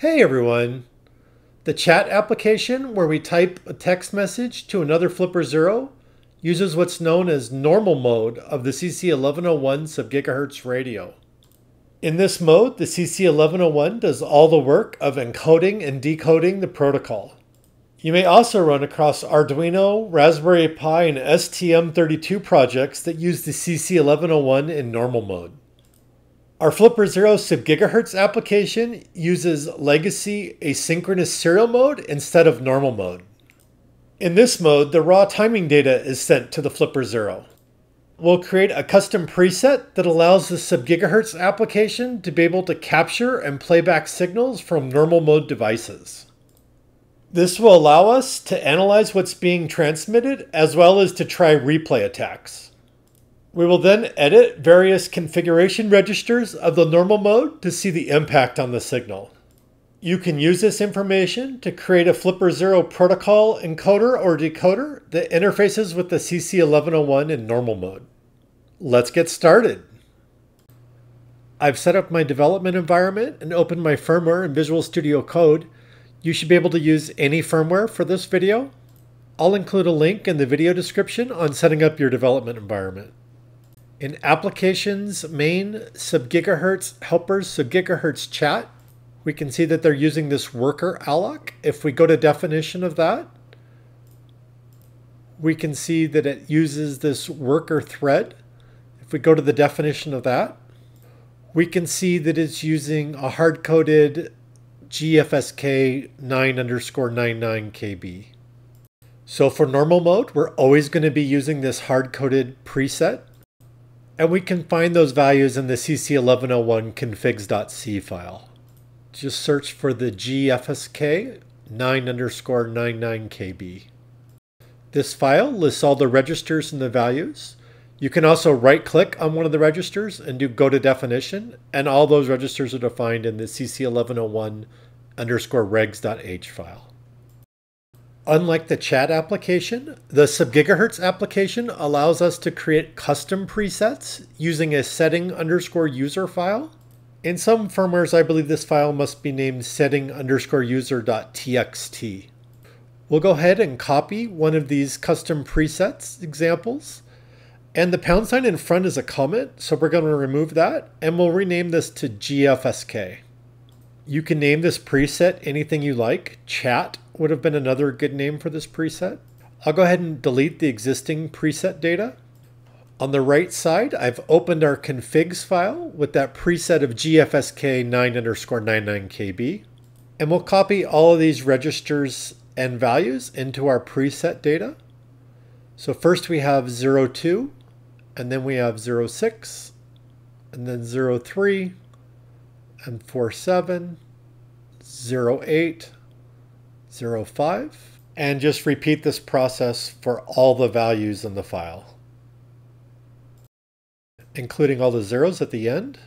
Hey everyone! The chat application where we type a text message to another flipper zero uses what's known as normal mode of the CC1101 Sub-GHz radio. In this mode, the CC1101 does all the work of encoding and decoding the protocol. You may also run across Arduino, Raspberry Pi, and STM32 projects that use the CC1101 in normal mode. Our Flipper Zero Sub-GHz application uses legacy asynchronous serial mode instead of normal mode. In this mode, the raw timing data is sent to the Flipper Zero. We'll create a custom preset that allows the Sub-GHz application to be able to capture and play back signals from normal mode devices. This will allow us to analyze what's being transmitted as well as to try replay attacks. We will then edit various configuration registers of the normal mode to see the impact on the signal. You can use this information to create a Flipper Zero protocol encoder or decoder that interfaces with the CC1101 in normal mode. Let's get started. I've set up my development environment and opened my firmware in Visual Studio Code. You should be able to use any firmware for this video. I'll include a link in the video description on setting up your development environment. In Applications, Main, Sub-GHz Helpers, Sub-GHz Chat, we can see that they're using this worker alloc. If we go to definition of that, we can see that it uses this worker thread. If we go to the definition of that, we can see that it's using a hard-coded GFSK 9_99 KB. So for normal mode, we're always going to be using this hard-coded preset. And we can find those values in the CC1101 configs.c file. Just search for the GFSK 9_99 KB. This file lists all the registers and the values. You can also right-click on one of the registers and do go to definition, and all those registers are defined in the CC1101_regs.h file. Unlike the chat application, the Sub-GHz application allows us to create custom presets using a setting_user file. In some firmwares, I believe this file must be named setting_user.txt. We'll go ahead and copy one of these custom presets examples. And the pound sign in front is a comment, so we're going to remove that, and we'll rename this to GFSK. You can name this preset anything you like. Chat would have been another good name for this preset. I'll go ahead and delete the existing preset data. On the right side, I've opened our configs file with that preset of GFSK 9_99 KB. And we'll copy all of these registers and values into our preset data. So first we have 02, and then we have 06, and then 03, and 47, 08, 05, and just repeat this process for all the values in the file, including all the zeros at the end.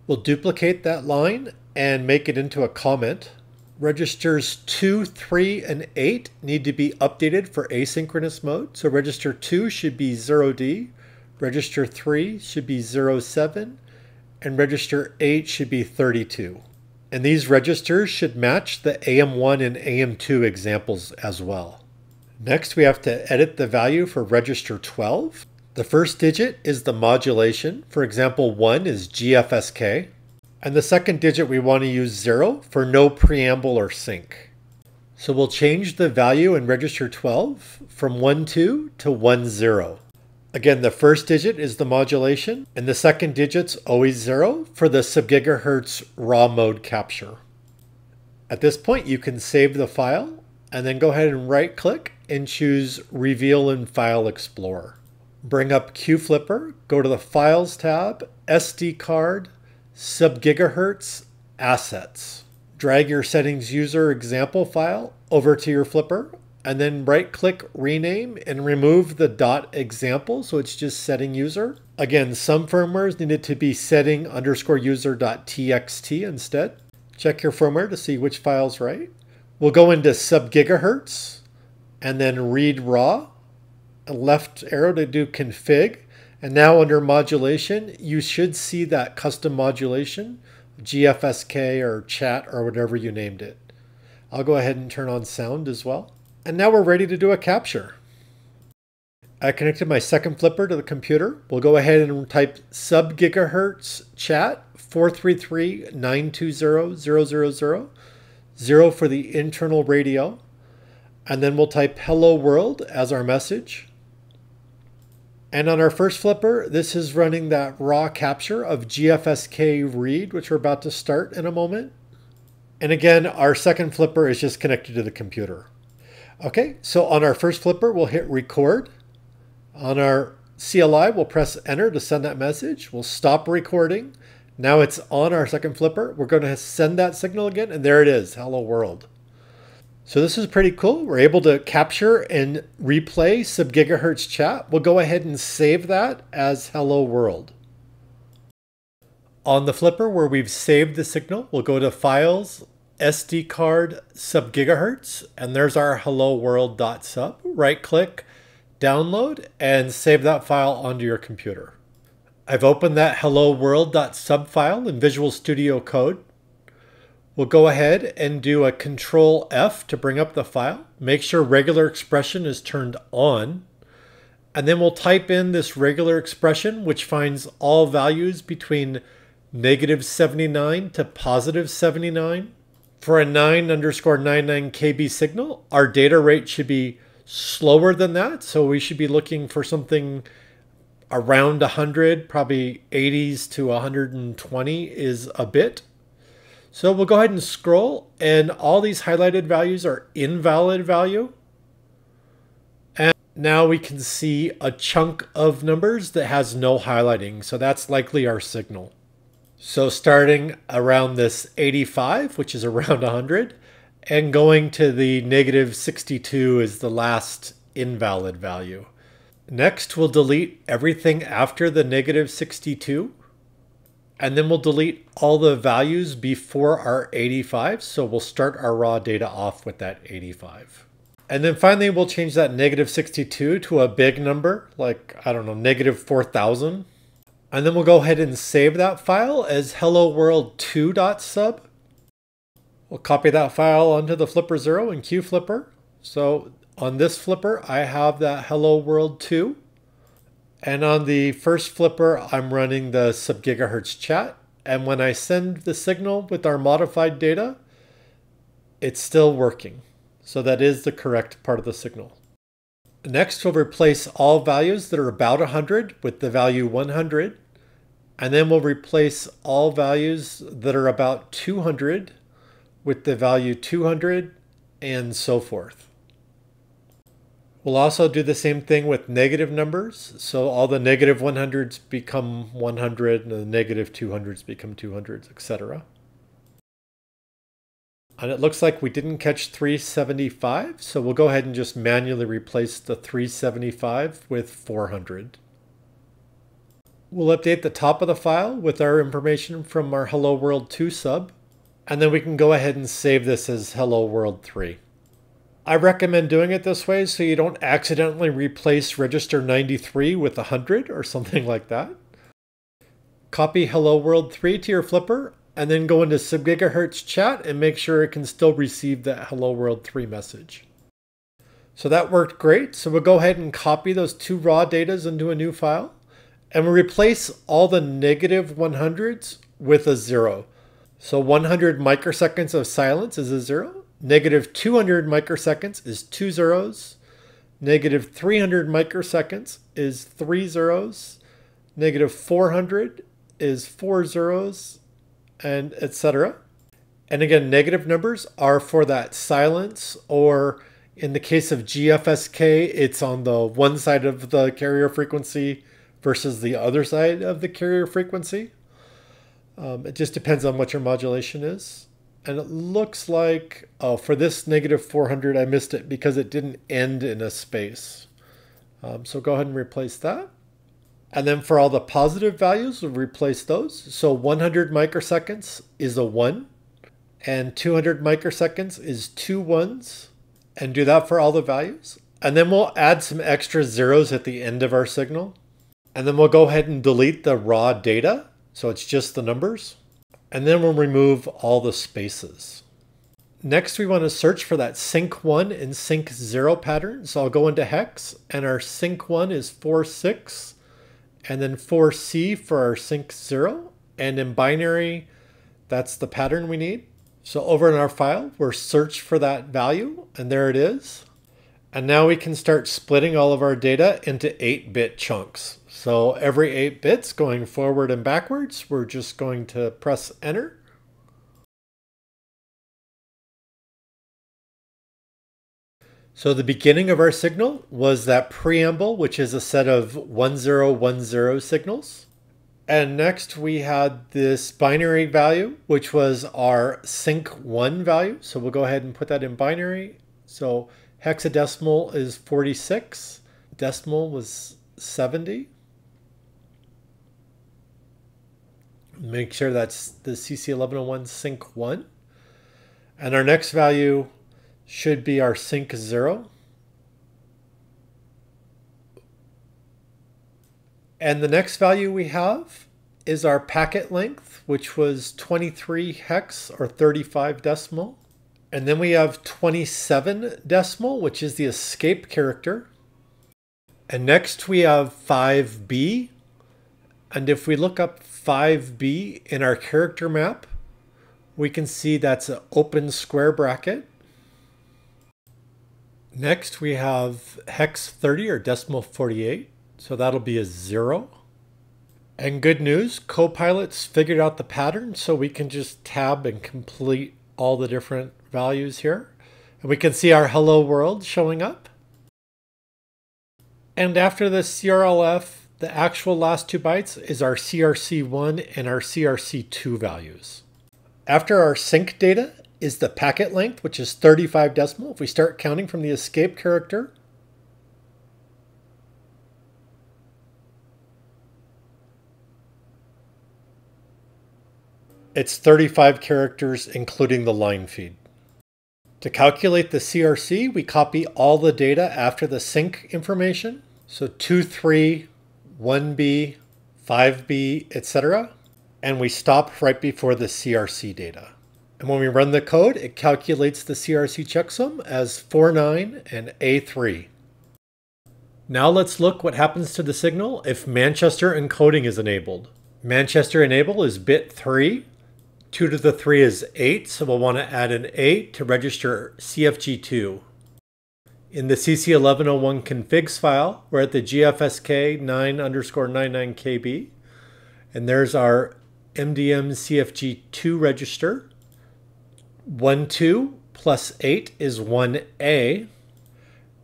We'll duplicate that line and make it into a comment. Registers 2, 3, and 8 need to be updated for asynchronous mode. So register 2 should be 0D, register 3 should be 07, and register 8 should be 32. And these registers should match the AM1 and AM2 examples as well. Next, we have to edit the value for register 12. The first digit is the modulation. For example, 1 is GFSK. And the second digit we want to use 0 for no preamble or sync. So we'll change the value in register 12 from 12 to 10. Again, the first digit is the modulation, and the second digit's always 0 for the Sub-GHz raw mode capture. At this point, you can save the file, and then go ahead and right-click and choose Reveal in File Explorer. Bring up QFlipper, go to the Files tab, SD card, Sub-GHz, Assets. Drag your settings user example file over to your flipper, and then right-click rename and remove the .example, so it's just setting user. Again, some firmwares need it to be setting_user.txt instead. Check your firmware to see which file's right. We'll go into Sub-GHz and then read raw, a left arrow to do config, And now under modulation, you should see that custom modulation GFSK or chat or whatever you named it. I'll go ahead and turn on sound as well. And now we're ready to do a capture. I connected my second flipper to the computer. We'll go ahead and type Sub-GHz chat 433.920.000, 0 for the internal radio. And then we'll type hello world as our message. And on our first flipper, this is running that raw capture of GFSK read, which we're about to start in a moment. And again, our second flipper is just connected to the computer. Okay, so on our first flipper, we'll hit record. On our CLI, we'll press enter to send that message. We'll stop recording. Now it's on our second flipper. We're going to send that signal again, and there it is, hello world. So this is pretty cool. We're able to capture and replay Sub-GHz chat. We'll go ahead and save that as hello world. On the flipper where we've saved the signal, we'll go to Files, SD card, Sub-GHz, and there's our hello world.sub. Right click, download, and save that file onto your computer. I've opened that hello world.sub file in Visual Studio Code. We'll go ahead and do a Control F to bring up the file. Make sure regular expression is turned on. And then we'll type in this regular expression, which finds all values between -79 to +79. For a 9_99 KB signal, our data rate should be slower than that. So we should be looking for something around 100, probably 80s to 120 is a bit. So we'll go ahead and scroll, and all these highlighted values are invalid value. And now we can see a chunk of numbers that has no highlighting. So that's likely our signal. So starting around this 85, which is around 100, and going to the -62 is the last invalid value. Next, we'll delete everything after the -62. And then we'll delete all the values before our 85. So we'll start our raw data off with that 85. And then finally, we'll change that -62 to a big number, like, I don't know, -4000. And then we'll go ahead and save that file as hello world2.sub. We'll copy that file onto the flipper 0 and Q flipper. So on this flipper, I have that hello world 2. And on the first flipper, I'm running the Sub-GHz chat. And when I send the signal with our modified data, it's still working. So that is the correct part of the signal. Next, we'll replace all values that are about 100 with the value 100. And then we'll replace all values that are about 200 with the value 200 and so forth. We'll also do the same thing with negative numbers. So all the -100s become 100 and the -200s become 200s, etc. And it looks like we didn't catch 375. So we'll go ahead and just manually replace the 375 with 400. We'll update the top of the file with our information from our hello world 2 sub. And then we can go ahead and save this as hello world 3. I recommend doing it this way so you don't accidentally replace register 93 with 100 or something like that. Copy hello world 3 to your flipper and then go into Sub-GHz chat and make sure it can still receive that hello world 3 message. So that worked great. So we'll go ahead and copy those two raw datas into a new file and we'll replace all the -100s with a 0. So 100 microseconds of silence is a 0. -200 microseconds is 2 zeros. -300 microseconds is 3 zeros. -400 is 4 zeros, and etc. And again, negative numbers are for that silence, or in the case of GFSK, it's on the one side of the carrier frequency versus the other side of the carrier frequency. It just depends on what your modulation is. And it looks like, oh, for this -400, I missed it because it didn't end in a space. So go ahead and replace that. And then for all the positive values, we'll replace those. So 100 microseconds is a 1, and 200 microseconds is 2 ones, and do that for all the values. And then we'll add some extra zeros at the end of our signal. And then we'll go ahead and delete the raw data. So it's just the numbers. And then we'll remove all the spaces. Next, we want to search for that sync 1 and sync 0 pattern. So I'll go into hex, and our sync 1 is 4.6, and then 4C for our sync 0. And in binary, that's the pattern we need. So over in our file, we're search for that value, and there it is. And now we can start splitting all of our data into 8-bit chunks. So every 8 bits going forward and backwards, we're just going to press enter. So the beginning of our signal was that preamble, which is a set of 1010 signals. And next we had this binary value, which was our sync 1 value. So we'll go ahead and put that in binary. So hexadecimal is 46. Decimal was 70. Make sure that's the CC1101 sync 1. And our next value should be our sync 0. And the next value we have is our packet length, which was 23 hex or 35 decimal. And then we have 27 decimal, which is the escape character. And next we have 5B. And if we look up 5B in our character map, we can see that's an open square bracket. Next we have hex 30 or decimal 48. So that'll be a 0. And good news, Copilot's figured out the pattern, so we can just tab and complete all the different values here. And we can see our hello world showing up. And after the CRLF, the actual last 2 bytes is our CRC1 and our CRC2 values. After our sync data is the packet length, which is 35 decimal. If we start counting from the escape character, it's 35 characters, including the line feed. To calculate the CRC, we copy all the data after the sync information. So 2, 3, 1B, 5B, etc. And we stop right before the CRC data. And when we run the code, it calculates the CRC checksum as 49 and A3. Now let's look what happens to the signal if Manchester encoding is enabled. Manchester enable is bit 3. 2 to the 3 is 8, so we'll want to add an 8 to register CFG2. In the CC1101 configs file, we're at the GFSK 9_99KB, and there's our MDM CFG2 register. 12 plus 8 is 1A,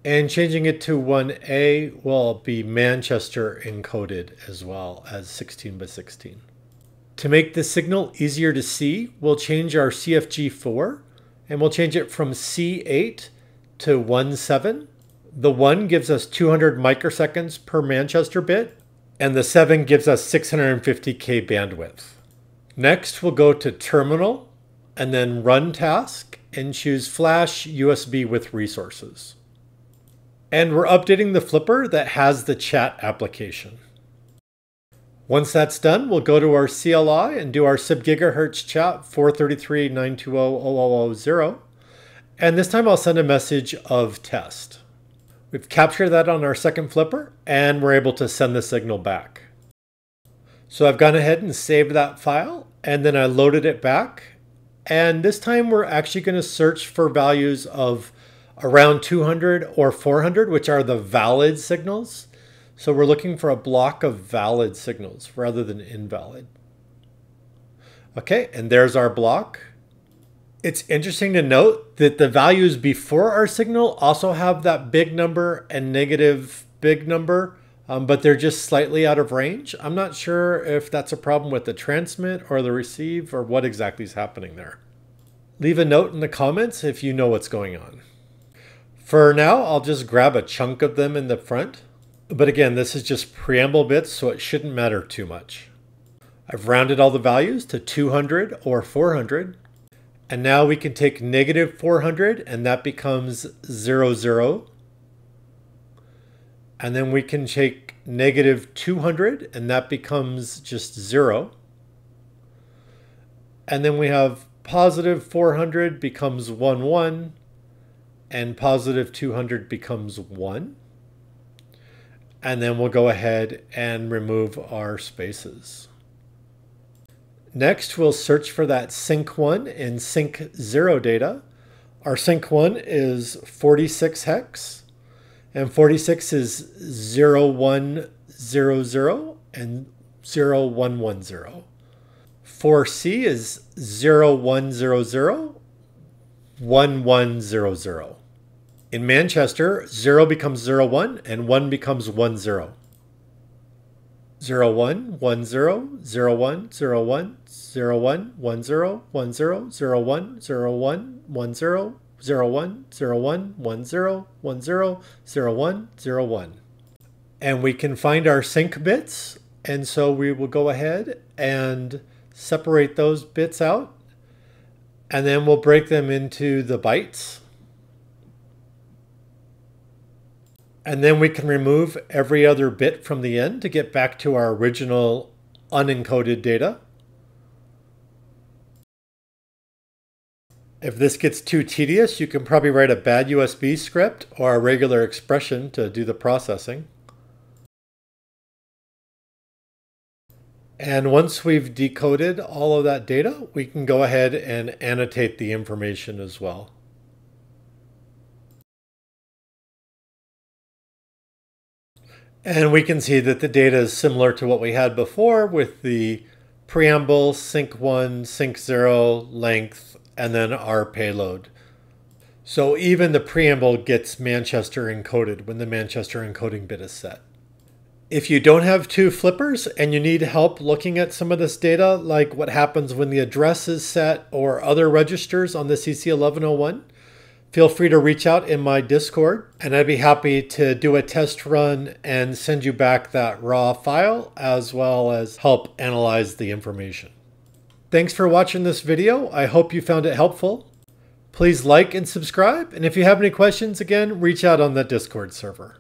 and changing it to 1A will be Manchester encoded as well as 16 by 16. To make the signal easier to see, we'll change our CFG4, and we'll change it from C8 to 17. The 1 gives us 200 microseconds per Manchester bit, and the 7 gives us 650K bandwidth. Next, we'll go to Terminal, and then Run Task, and choose Flash USB with Resources. And we're updating the flipper that has the chat application. Once that's done, we'll go to our CLI and do our Sub-GHz chat 433.920.000. And this time I'll send a message of test. We've captured that on our second flipper, and we're able to send the signal back. So I've gone ahead and saved that file, and then I loaded it back. And this time we're actually going to search for values of around 200 or 400, which are the valid signals. So we're looking for a block of valid signals rather than invalid. Okay, and there's our block. It's interesting to note that the values before our signal also have that big number and negative big number, but they're just slightly out of range. I'm not sure if that's a problem with the transmit or the receive or what exactly is happening there. Leave a note in the comments if you know what's going on. For now, I'll just grab a chunk of them in the front. But again, this is just preamble bits, so it shouldn't matter too much. I've rounded all the values to 200 or 400. And now we can take negative 400 and that becomes 0, 0. And then we can take negative 200 and that becomes just 0. And then we have positive 400 becomes 1, 1, and positive 200 becomes 1. And then we'll go ahead and remove our spaces. Next, we'll search for that sync 1 in sync 0 data. Our sync 1 is 46 hex, and 46 is 0100 and 0110. 4C is 0100, 1100. In Manchester, 0 becomes 01 and 1 becomes 10. 01, 10, 01, 01, 01, 01, 10, 10, 01, 01, 01, 10, 01, 01, 10, 10, 01, 01. And we can find our sync bits, and so we will go ahead and separate those bits out, and then we'll break them into the bytes. And then we can remove every other bit from the end to get back to our original unencoded data. If this gets too tedious, you can probably write a bad USB script or a regular expression to do the processing. And once we've decoded all of that data, we can go ahead and annotate the information as well. And we can see that the data is similar to what we had before with the preamble, sync 1, sync 0, length, and then our payload. So even the preamble gets Manchester encoded when the Manchester encoding bit is set. If you don't have two flippers and you need help looking at some of this data, like what happens when the address is set or other registers on the CC1101, feel free to reach out in my Discord, and I'd be happy to do a test run and send you back that raw file, as well as help analyze the information. Thanks for watching this video. I hope you found it helpful. Please like and subscribe, and if you have any questions, again, reach out on the Discord server.